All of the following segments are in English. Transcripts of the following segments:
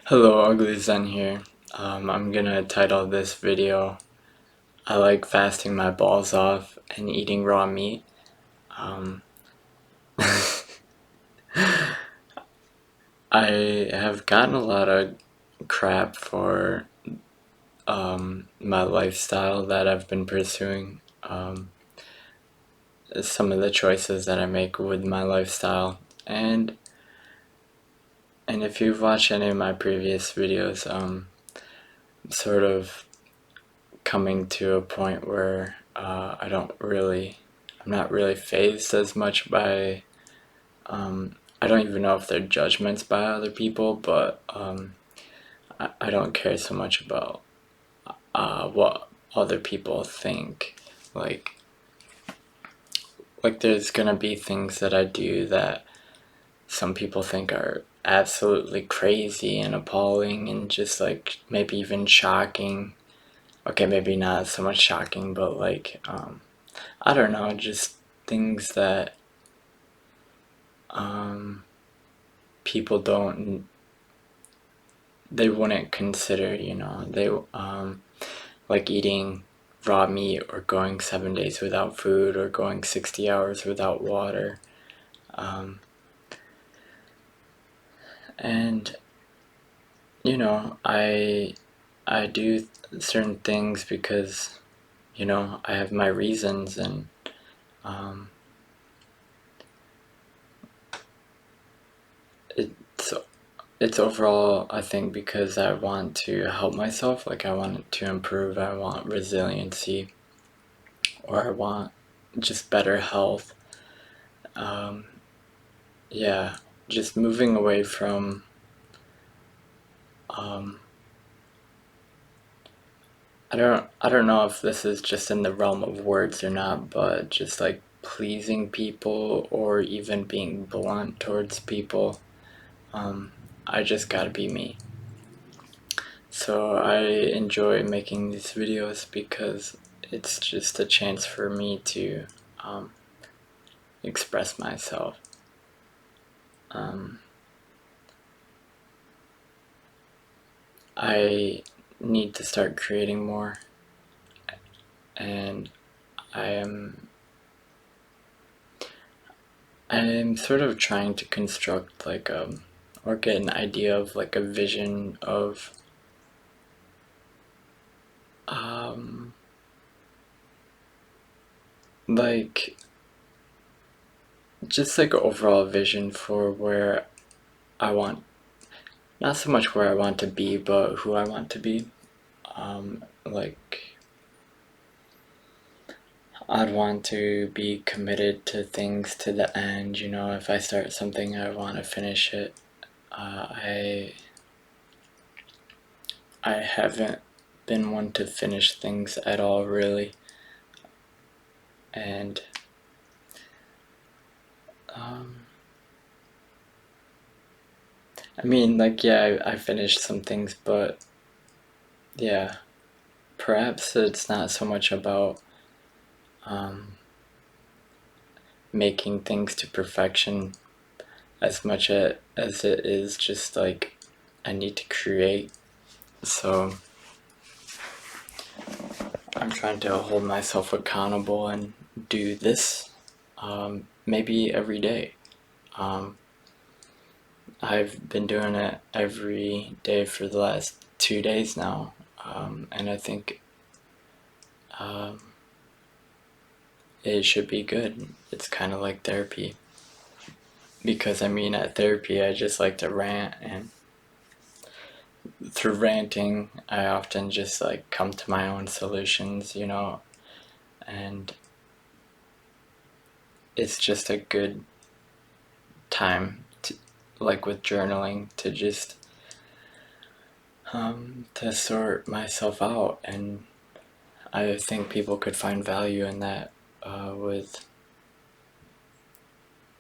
Hello, Ugly Zen here. I'm gonna title this video, I like fasting my balls off and eating raw meat. Um, I have gotten a lot of crap for my lifestyle that I've been pursuing. Some of the choices that I make with my lifestyle. And if you've watched any of my previous videos, sort of coming to a point where I'm not really fazed as much by, I don't even know if they're judgments by other people, but I don't care so much about what other people think. Like, there's gonna be things that I do that some people think are absolutely crazy and appalling and just like maybe even shocking. Okay, maybe not so much shocking, but like, I don't know, just things that um, people don't, they wouldn't consider, they, like eating raw meat or going 7 days without food or going 60 hours without water. Um, and, I do certain things because, I have my reasons and, um, it's it's overall, I think, because I want to help myself. Like, I want to improve, I want resiliency, or I want just better health. Um, yeah, just moving away from, um, I don't know if this is just in the realm of words or not, but just like pleasing people or even being blunt towards people. Um, I just gotta be me. So I enjoy making these videos because it's just a chance for me to um, express myself. Um, I need to start creating more, and I am sort of trying to construct like or get an idea of like a vision of um, like just like overall vision for where I want, not so much where I want to be, but who I want to be. Like, I'd want to be committed to things to the end. If I start something, I want to finish it. Uh, I I haven't been one to finish things at all, really, and um, I mean, like, yeah, I finished some things, but yeah, perhaps it's not so much about um, making things to perfection as much as it is just like I need to create. So I'm trying to hold myself accountable and do this maybe every day. Um, I've been doing it every day for the last 2 days now, and I think um, it should be good. It's kind of like therapy. Because I mean, at therapy, I just like to rant, and through ranting, I often just like come to my own solutions, and it's just a good time to, like with journaling, to just to sort myself out, and I think people could find value in that with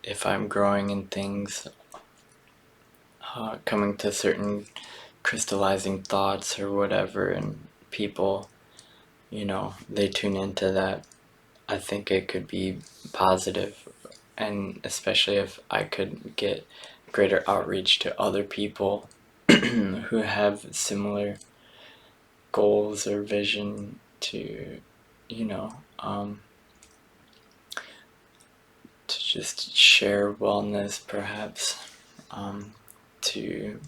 if I'm growing in things, coming to certain crystallizing thoughts or whatever, and people, they tune into that. I think it could be positive, and especially if I could get greater outreach to other people who have similar goals or vision to, you know, to just share wellness, perhaps, to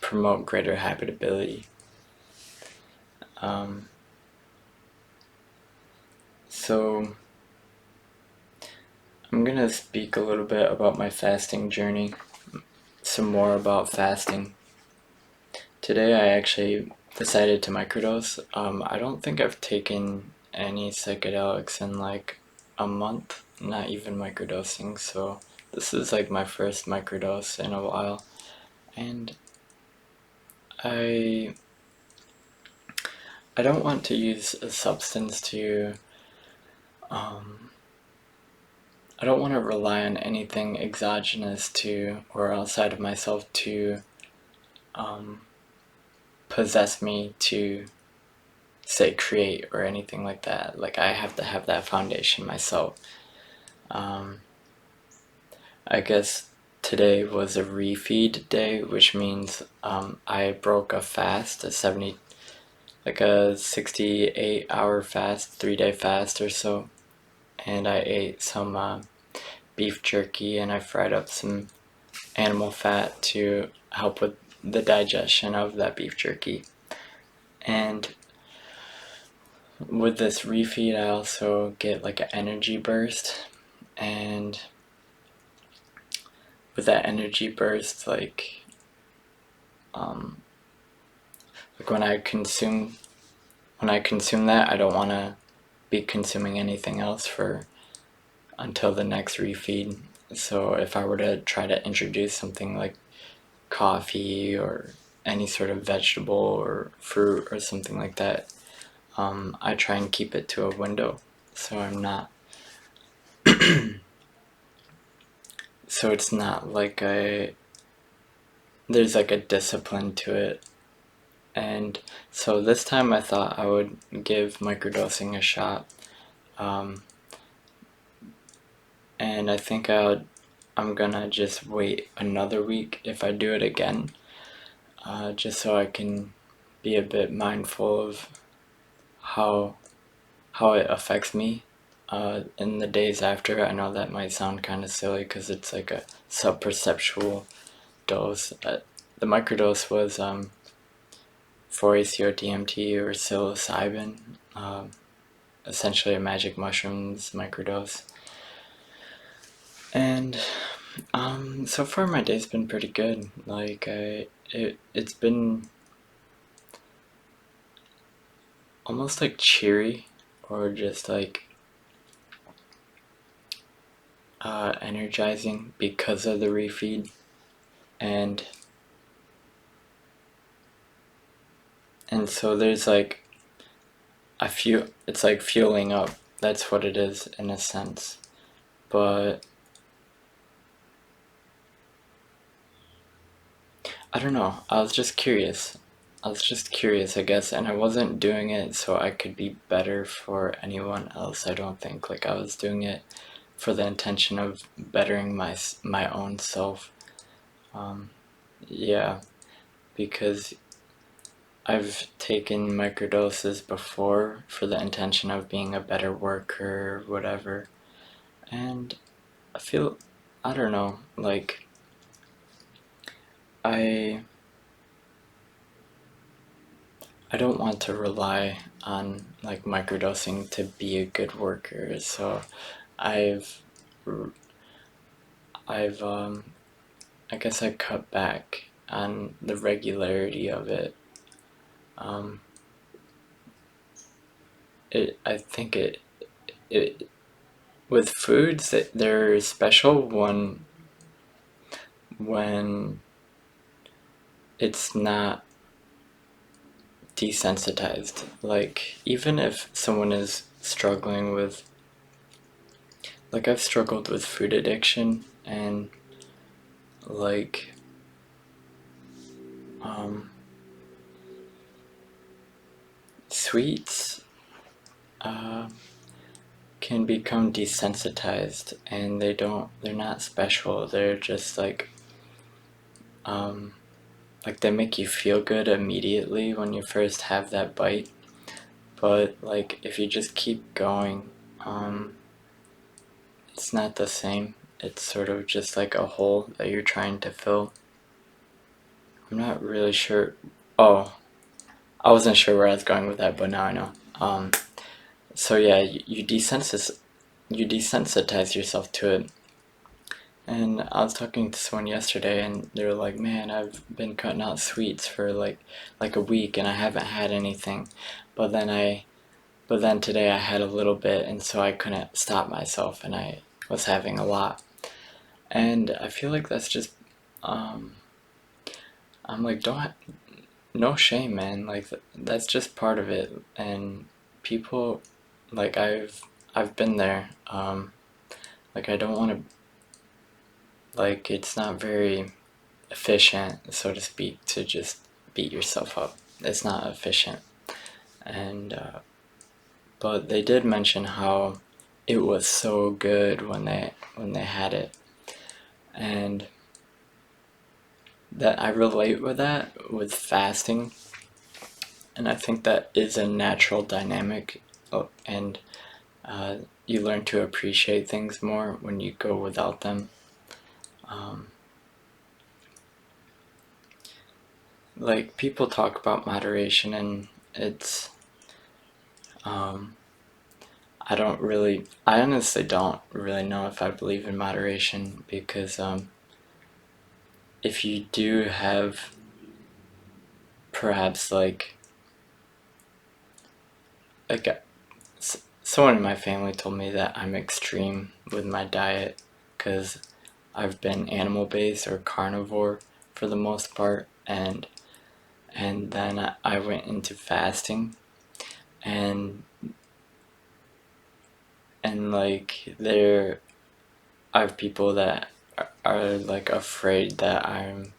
promote greater habitability. So I'm gonna speak a little bit about my fasting journey, some more about fasting. Today I actually decided to microdose. I don't think I've taken any psychedelics in like a month, not even microdosing, so this is like my first microdose in a while. And I I don't want to use a substance to I don't want to rely on anything exogenous to or outside of myself to um, possess me to say create or anything like that. Like I have to have that foundation myself. Um, I guess today was a refeed day, which means I broke a fast, like a 68-hour fast, 3-day fast or so, and I ate some beef jerky and I fried up some animal fat to help with the digestion of that beef jerky. And with this refeed, I also get like an energy burst, and with that energy burst, um, like when I consume that, I don't want to be consuming anything else for until the next refeed. So if I were to try to introduce something like coffee or any sort of vegetable or fruit or something like that, I try and keep it to a window, so I'm not. So it's not like there's like a discipline to it. And so this time I thought I would give microdosing a shot. Um, and I think I'm gonna just wait another week if I do it again, just so I can be a bit mindful of how it affects me in the days after. I know that might sound kind of silly because it's like a sub-perceptual dose. The microdose was 4-ACO-DMT or psilocybin, essentially a magic mushrooms microdose. And so far my day's been pretty good. Like it's been almost like cheery, or just like energizing because of the refeed. And so there's like it's like fueling up. That's what it is in a sense. But I don't know. I was just curious. I guess, and I wasn't doing it so I could be better for anyone else. I don't think. Like I was doing it for the intention of bettering my own self. Yeah, because I've taken microdoses before for the intention of being a better worker, or whatever, and I feel, I don't know, like I I don't want to rely on like microdosing to be a good worker. So I've I've I guess I cut back on the regularity of it. Um, I think it with foods that they're special when it's not desensitized. Like even if someone is struggling with, like I've struggled with food addiction, and like um, sweets uh, can become desensitized, and they're not special. They're just like um, like they make you feel good immediately when you first have that bite, but like if you just keep going, it's not the same. It's sort of just like a hole that you're trying to fill. I'm not really sure. Oh, I wasn't sure where I was going with that, but now I know. So yeah, you desensitize yourself to it. And I was talking to someone yesterday, and they were like, "Man, I've been cutting out sweets for like a week, and I haven't had anything." But then but then today I had a little bit, and so I couldn't stop myself, and I was having a lot. And I feel like that's just, um, I'm like, don't, no shame, man. Like that's just part of it. And people, like I've been there. Like I don't want to, like it's not very efficient, so to speak, to just beat yourself up. It's not efficient. And but they did mention how it was so good when they had it, and that I relate with that with fasting, and I think that is a natural dynamic, and uh, you learn to appreciate things more when you go without them. Um, like people talk about moderation, and it's um, I honestly don't really know if I believe in moderation because if you do have perhaps like someone in my family told me that I'm extreme with my diet because I've been animal based or carnivore for the most part, and then I went into fasting, and like there I have people that are like afraid that I'm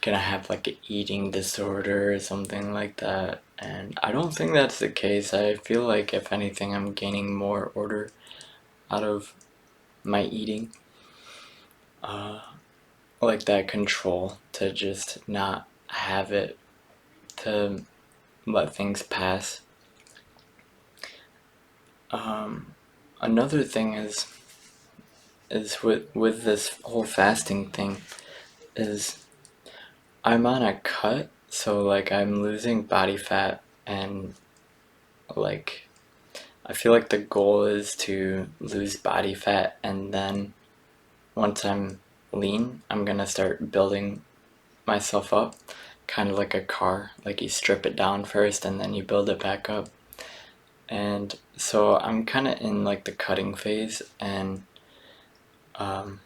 gonna have like an eating disorder or something like that. And I don't think that's the case. I feel like if anything, I'm gaining more order out of my eating. Uh, like that control to just not have it, to let things pass. Um, Another thing is with this whole fasting thing is I'm on a cut, so like I'm losing body fat, and like I feel like the goal is to lose body fat, and then once I'm lean, I'm gonna start building myself up, kind of like a car. Like you strip it down first and then you build it back up. And so I'm kind of in like the cutting phase, and um,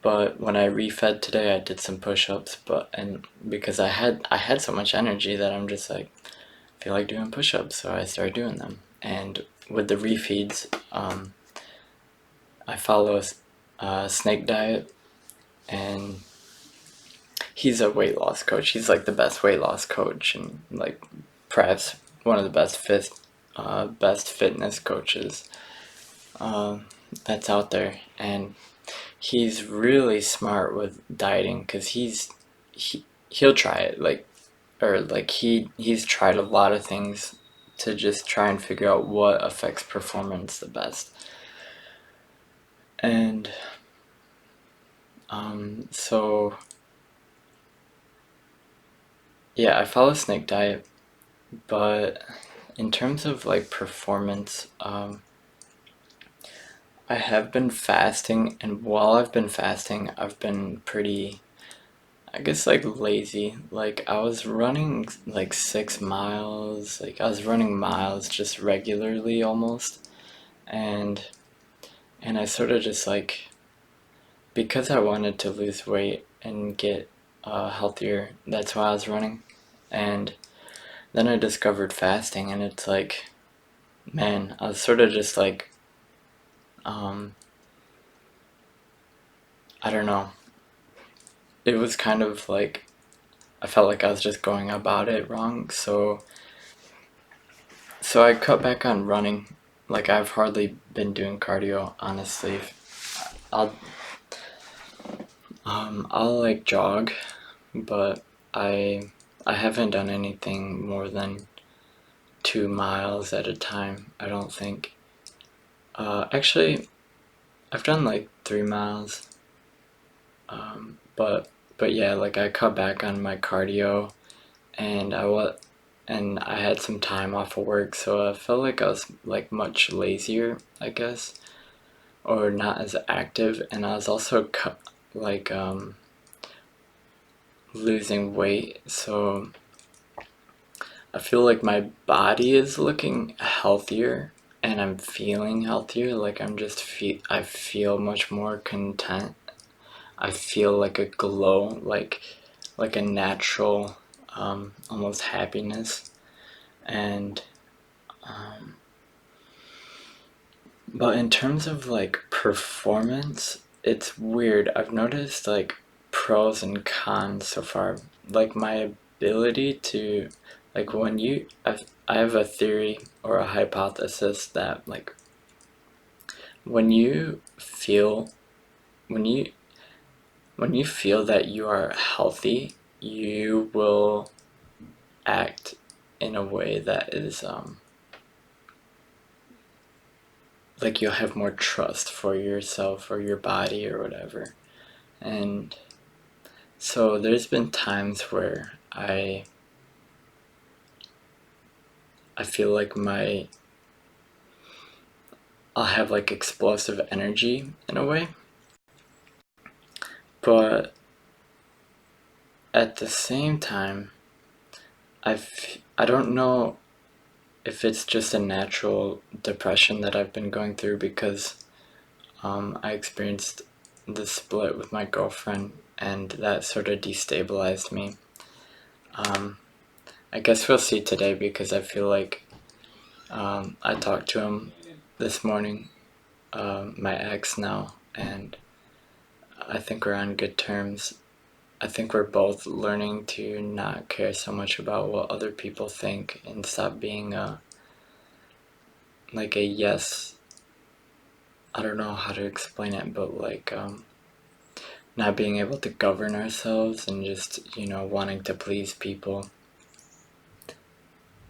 but when I refed today, I did some push-ups, but and because I had so much energy that I'm just like feel like doing push-ups, so I started doing them. And with the refeeds, I follow a snake diet, and he's a weight loss coach. He's like the best weight loss coach, and like perhaps one of the best fitness coaches that's out there. And he's really smart with dieting because he'll try it like he's tried a lot of things to just try and figure out what affects performance the best. And so yeah, I follow snake diet, but in terms of like performance, I have been fasting, and while I've been fasting, I've been pretty, I guess, like lazy. Like I was running like 6 miles, like I was running miles just regularly almost, and I sort of just like, because I wanted to lose weight and get healthier, that's why I was running. And then I discovered fasting, and it's like, man, I was sort of just like, um, I don't know. It was kind of like I felt like I was just going about it wrong. So I cut back on running. Like I've hardly been doing cardio, honestly. I'll I'll like jog, but I haven't done anything more than 2 miles at a time, I don't think. Actually, I've done like 3 miles. But yeah, like I cut back on my cardio, and I had some time off of work, so I felt like I was like much lazier, I guess, or not as active, and I was also like losing weight, so I feel like my body is looking healthier and I'm feeling healthier. Like I feel much more content. I feel like a glow, like a natural, almost happiness. And but in terms of like performance, it's weird. I've noticed like pros and cons so far. Like my ability to, like when I have a theory or a hypothesis that like when you feel when you when you feel that you are healthy, you will act in a way that is like you'll have more trust for yourself or your body or whatever. And so there's been times where I feel like I'll have like explosive energy in a way, but at the same time, I don't know if it's just a natural depression that I've been going through because I experienced the split with my girlfriend, and that sort of destabilized me. Um, I guess we'll see today because I feel like I talked to him this morning, my ex now, and I think we're on good terms. I think we're both learning to not care so much about what other people think and stop being like a yes. I don't know how to explain it, but like not being able to govern ourselves and just, wanting to please people.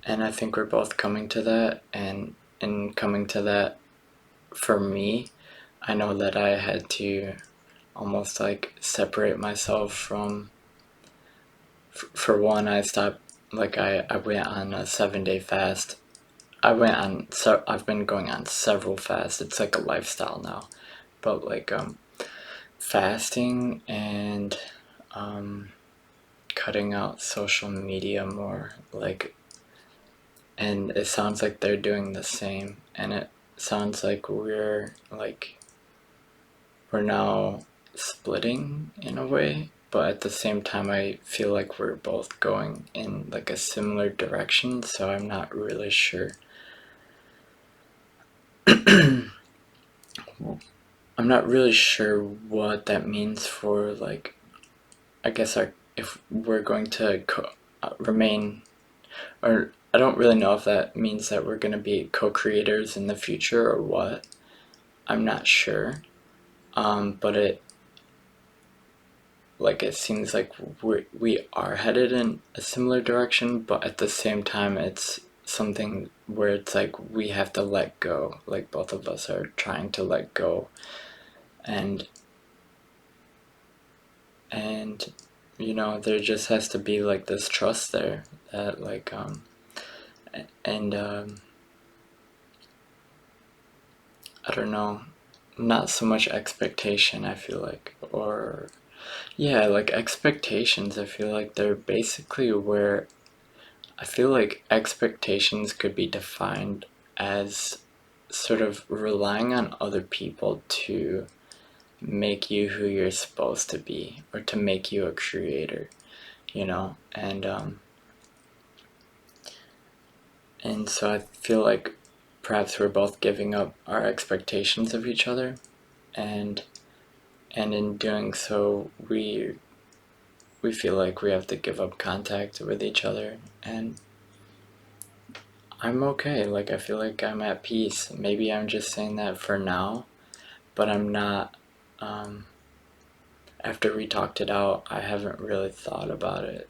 And I think we're both coming to that, and in coming to that, for me, I know that I had to almost like separate myself from, for one, I stopped, like I went on a 7 day fast. I've been going on several fasts. It's like a lifestyle now. But like fasting and um cutting out social media more, like, and it sounds like they're doing the same, and it sounds like we're now splitting in a way, but at the same time I feel like we're both going in like a similar direction, so I'm not really sure. I'm not really sure what that means for, like, I guess if we're going to remain, or I don't really know if that means that we're going to be co-creators in the future or what. I'm not sure. But it seems like we are headed in a similar direction, but at the same time, it's something where it's like we have to let go. Like both of us are trying to let go, and and there just has to be like this trust there that like and I don't know, not so much expectation, I feel like, or yeah, like expectations, I feel like they're basically where I feel like expectations could be defined as sort of relying on other people to make you who you're supposed to be or to make you a creator. And so I feel like perhaps we're both giving up our expectations of each other, and in doing so we feel like we have to give up contact with each other, and I'm okay. Like I feel like I'm at peace. Maybe I'm just saying that for now, but I'm not. Um, after we talked it out, I haven't really thought about it,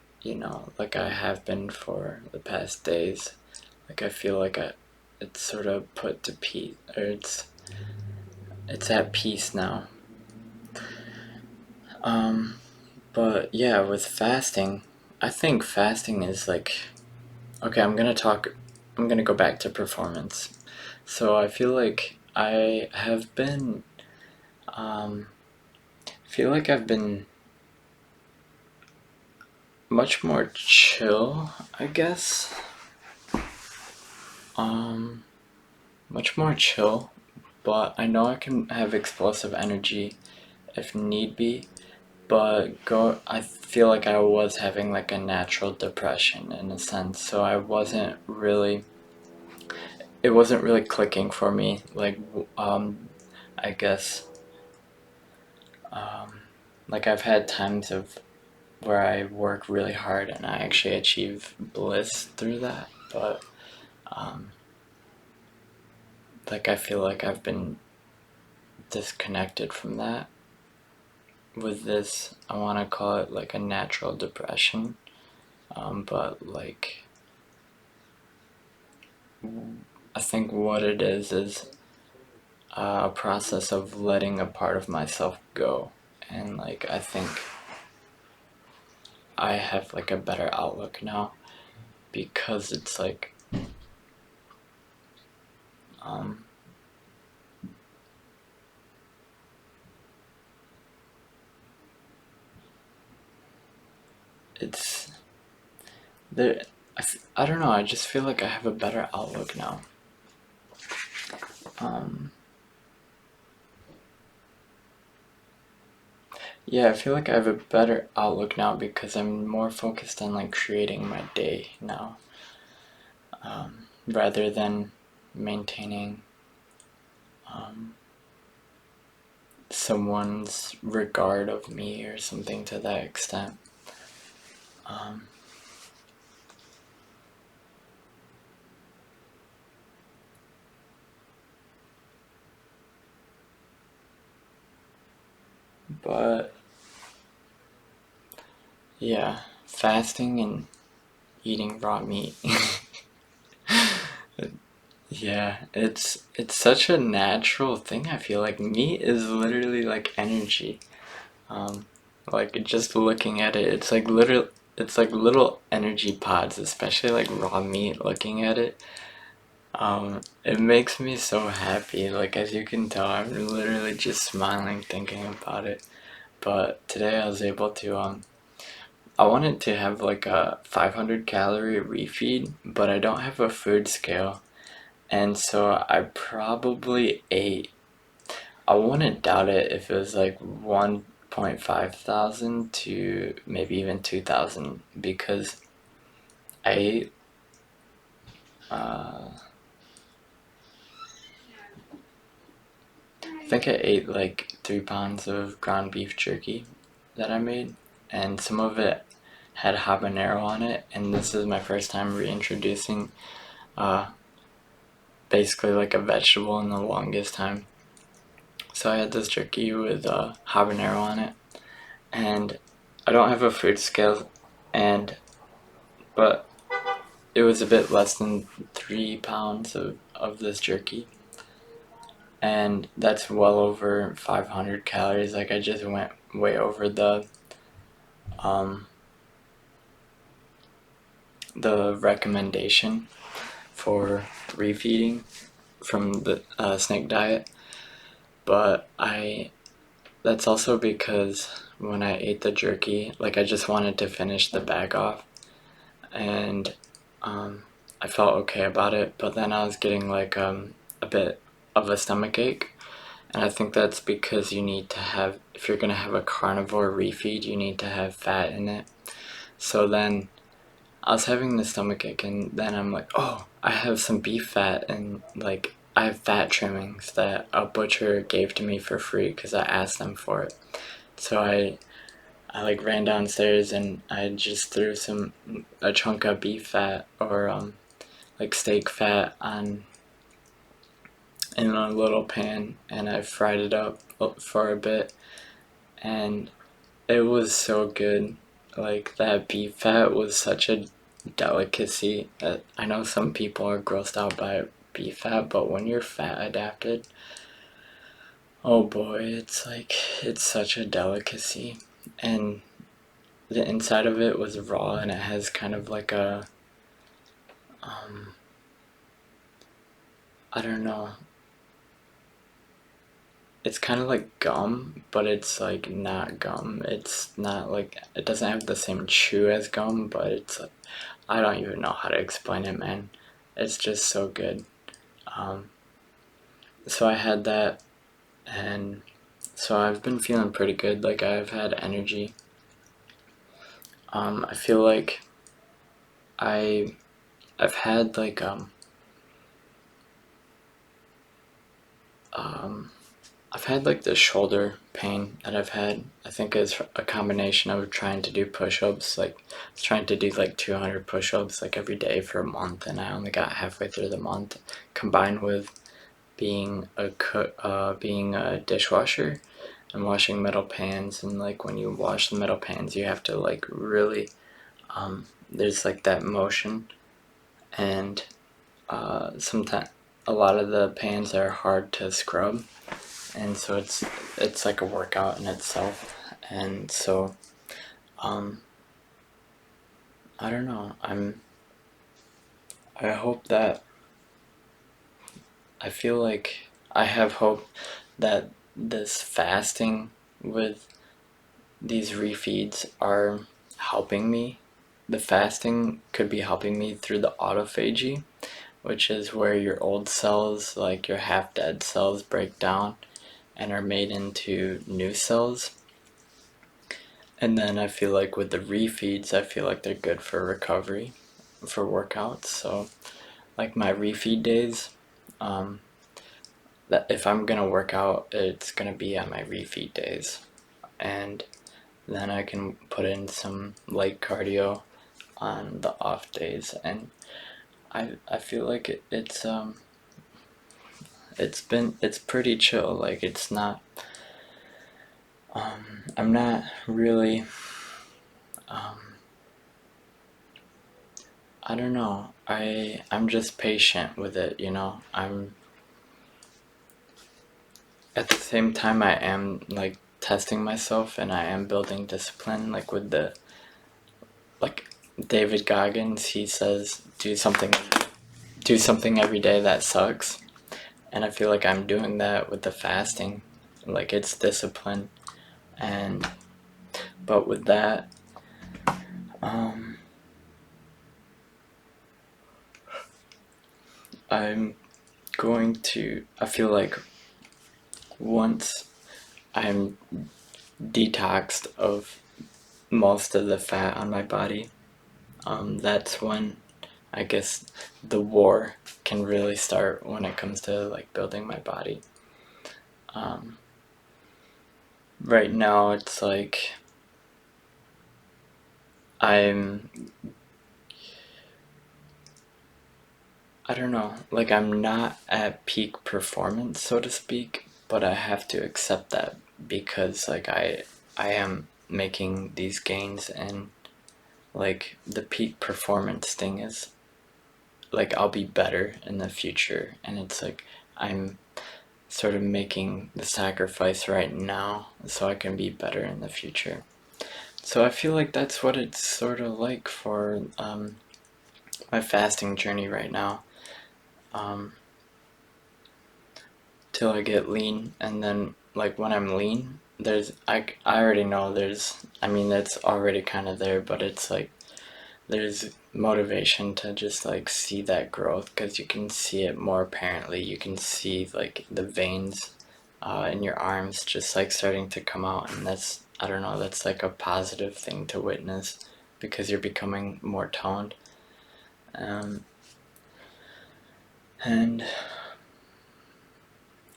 like I have been for the past days. Like I feel like it's sort of put to peace, or it's at peace now. Um, but yeah, with fasting, I think fasting is like, okay, I'm gonna go back to performance. So I feel like um, feel like I've been much more chill, I guess. Um, Much more chill, but I know I can have explosive energy if need be. But I feel like I was having like a natural depression in a sense, so it wasn't really clicking for me. I guess, um, like I've had times of where I work really hard and I actually achieve bliss through that, but um, like I feel like I've been disconnected from that. With this, I want to call it like a natural depression, but like I think what it is a process of letting a part of myself go, and like I think I have like a better outlook now because it's like um, it's there. I don't know. I just feel like I have a better outlook now. Um, yeah, I feel like I have a better outlook now because I'm more focused on like creating my day now, rather than maintaining um, someone's regard of me or something to that extent. Um, but yeah, fasting and eating raw meat. Yeah, it's such a natural thing. I feel like meat is literally like energy. Um, like just looking at it, it's like little energy pods, especially like raw meat. Looking at it, it makes me so happy. Like as you can tell, I'm literally just smiling thinking about it. But today I was able to I wanted to have like a 500 calorie refeed, but I don't have a food scale. And so I probably ate, I wouldn't doubt it if it was like 1.5 thousand to maybe even 2,000 because I ate, uh, I think I ate like 3 pounds of ground beef jerky that I made, and some of it had habanero on it. And this is my first time reintroducing uh, basically like a vegetable in the longest time. So I had this jerky with habanero on it, and I don't have a food scale, and but it was a bit less than 3 pounds of this jerky, and that's well over 500 calories. Like I just went way over um, the recommendation for refeeding from the snake diet, but I that's also because when I ate the jerky, like I just wanted to finish the bag off, and um, I felt okay about it. But then I was getting like a bit of a stomach ache, and I think that's because you need to have, if you're gonna have a carnivore refeed, you need to have fat in it. So then I was having the stomach ache, and then I'm like, oh, I have some beef fat, and like I have fat trimmings that a butcher gave to me for free because I asked them for it. So I like ran downstairs and I just threw a chunk of beef fat or like steak fat on in a little pan, and I fried it up for a bit, and It was so good. Like, that beef fat was such a delicacy. I know some people are grossed out by beef fat, but when you're fat adapted, oh boy, it's like, it's such a delicacy. And the inside of it was raw, and it has kind of like a, um, I don't know, it's kind of like gum, but it's like not gum. It's not like, it doesn't have the same chew as gum, but it's like, I don't even know how to explain it, man. It's just so good. Um, so I had that, and so I've been feeling pretty good. Like, I've had energy. I feel like I I've had like um I've had like the shoulder pain that I've had. I think is a combination of trying to do push-ups. Like, I was trying to do like 200 push-ups like every day for a month, and I only got halfway through the month. Combined with being a dishwasher and washing metal pans, and like when you wash the metal pans, you have to like really there's like that motion, and sometimes a lot of the pans are hard to scrub, and so it's like a workout in itself. And so um I don't know, I hope that I feel like I have hope that this fasting with these refeeds are helping me. The fasting could be helping me through the autophagy, which is where your old cells, like your half dead cells, break down and are made into new cells. And then I feel like with the refeeds, I feel like they're good for recovery, for workouts. So, like my refeed days, um, that if I'm gonna work out, it's gonna be on my refeed days. And then I can put in some light cardio on the off days, and I feel like it's pretty chill. Like, it's not I'm not really um I don't know. I'm just patient with it, you know. I'm At the same time, I am like testing myself, and I am building discipline, like with the like David Goggins, he says do something every day that sucks. And I feel like I'm doing that with the fasting. Like, it's discipline. And but with that, um I'm I feel like once I'm detoxed of most of the fat on my body, that's when I guess the war can really start when it comes to like building my body. Um, right now, it's like I'm, I don't know, like I'm not at peak performance, so to speak, but I have to accept that because like I am making these gains, and like the peak performance thing is like I'll be better in the future, and it's like I'm sort of making the sacrifice right now so I can be better in the future. So I feel like that's what it's sort of like for my fasting journey right now, um, till I get lean. And then like when I'm lean, I already know I mean, it's already kind of there, but it's like there's motivation to just like see that growth, because you can see it more apparently. You can see like the veins in your arms just like starting to come out, and that's, I don't know, that's like a positive thing to witness because you're becoming more toned. um, and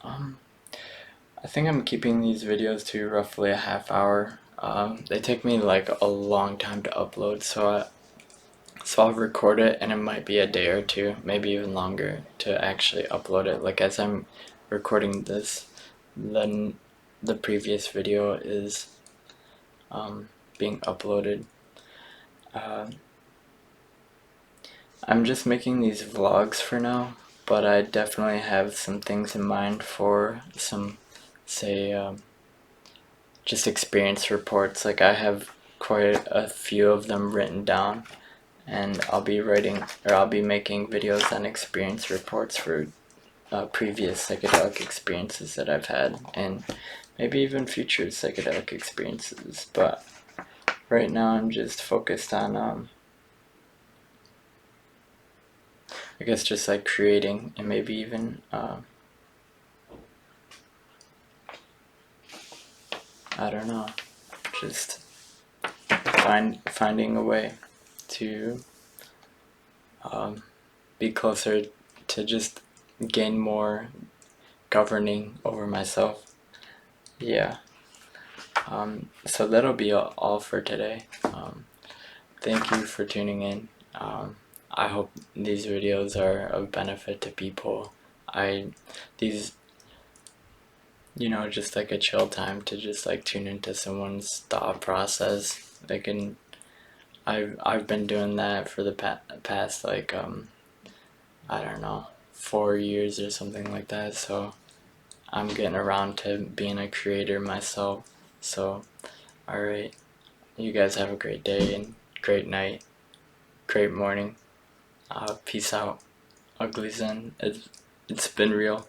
um, I think I'm keeping these videos to roughly a half hour. They take me like a long time to upload, so I'll record it, and it might be a day or two, maybe even longer, to actually upload it. Like, as I'm recording this, then the previous video is being uploaded. I'm just making these vlogs for now, but I definitely have some things in mind for some, say, just experience reports. Like, I have quite a few of them written down, and I'll be making videos on experience reports for previous psychedelic experiences that I've had, and maybe even future psychedelic experiences. But right now I'm just focused on, I guess, just like creating, and maybe even, I don't know, just finding a way to be closer to just gain more governing over myself. Yeah. So that'll be all for today. Thank you for tuning in. I hope these videos are of benefit to people. These, just like a chill time to just like tune into someone's thought process. I've been doing that for the past, like, I don't know, 4 years or something like that. So I'm getting around to being a creator myself. So, alright, you guys have a great day and great night, great morning. Peace out. Ugly Zen. It's been real.